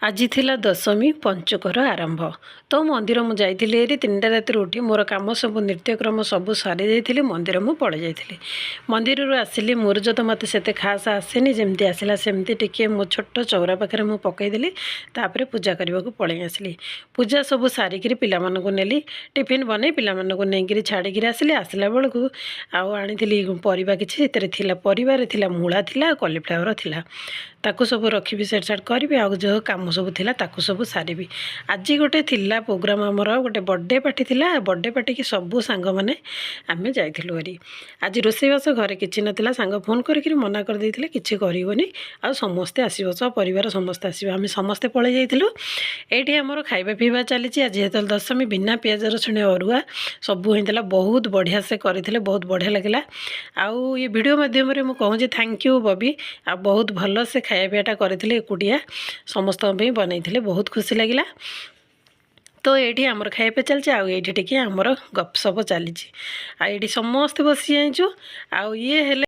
ଆଜି ଥିଲା ଦଶମୀ ପଞ୍ଚୁକର ଆରମ୍ଭ। ତ ମନ୍ଦିର ମୁଁ ଯାଇଥିଲି ଏରି 3ଟା ରାତିରୁ ଉଠି ମୋର କାମ ସବୁ ନିତ୍ୟକ୍ରମ ସବୁ ସାରି ଦେଇଥିଲି। ମନ୍ଦିର ମୁଁ ପଳେଇ ଯାଇଥିଲି। ମନ୍ଦିରରୁ ଆସିଲି, ମୁରୁଜ ତ ମୋତେ ସେତେ ଖାସ୍ ଆସେନି, ଯେମିତି ଆସିଲା ସେମିତି ଟିକିଏ ମୋ ଛୋଟ ଚଉରା ପାଖରେ ମୁଁ ପକାଇଦେଲି। ତାପରେ ପୂଜା କରିବାକୁ ପଳେଇ ଆସିଲି। ପୂଜା ସବୁ ସାରିକିରି ପିଲାମାନଙ୍କୁ ନେଲି, ଟିଫିନ୍ ବନେଇ ପିଲାମାନଙ୍କୁ ନେଇକିରି ଛାଡ଼ିକିରି ଆସିଲି। ଆସିଲା ବେଳକୁ ଆଉ ଆଣିଥିଲି ପରିବା କିଛି, ସେଥିରେ ଥିଲା ପରିବାରେ ଥିଲା ମୂଳା ଥିଲା ଆଉ କଲିଫ୍ଲାୱାର ଥିଲା। ତାକୁ ସବୁ ରଖିବି, ସେଟ୍ ସାଟ୍ କରିବି, ଆଉ ଯେଉଁ କାମ ସବୁ ଥିଲା ତାକୁ ସବୁ ସାରିବି। ଆଜି ଗୋଟେ ଥିଲା ପ୍ରୋଗ୍ରାମ୍, ଆମର ଗୋଟେ ବର୍ଥଡ଼େ ପାର୍ଟି ଥିଲା। ବର୍ଥଡ଼େ ପାର୍ଟିକି ସବୁ ସାଙ୍ଗମାନେ ଆମେ ଯାଇଥିଲୁ ହେରି। ଆଜି ରୋଷେଇବାସ ଘରେ କିଛି ନଥିଲା। ସାଙ୍ଗ ଫୋନ୍ କରିକିରି ମନା କରିଦେଇଥିଲେ କିଛି କରିବନି, ଆଉ ସମସ୍ତେ ଆସିବ, ପରିବାର ସମସ୍ତେ ଆସିବ। ଆମେ ସମସ୍ତେ ପଳେଇ ଯାଇଥିଲୁ। ଏଇଠି ଆମର ଖାଇବା ପିଇବା ଚାଲିଛି। ଆଜି ଯେତେବେଳେ ଦଶମୀ, ବିନା ପିଆଜ ରସୁଣ ଅରୁଆ ସବୁ ହେଇଥିଲା। ବହୁତ ବଢ଼ିଆ ସେ କରିଥିଲେ, ବହୁତ ବଢ଼ିଆ ଲାଗିଲା। ଆଉ ଏ ଭିଡ଼ିଓ ମାଧ୍ୟମରେ ମୁଁ କହୁଛି ଥ୍ୟାଙ୍କ ୟୁ ବବି। ଆଉ ବହୁତ ଭଲ ସେ ଖାଇବା ପିଇବାଟା କରିଥିଲେ, ଏକୁଟିଆ ସମସ୍ତଙ୍କ ପାଇଁ ବନେଇଥିଲେ, ବହୁତ ଖୁସି ଲାଗିଲା। ତ ଏଇଠି ଆମର ଖାଇବା ପିଇବା ଚାଲିଛି, ଆଉ ଏଇଠି ଟିକେ ଆମର ଗପସପ ଚାଲିଛି। ଆଉ ଏଇଠି ସମସ୍ତେ ବସି ଯାଇଛୁ। ଆଉ ଇଏ ହେଲେ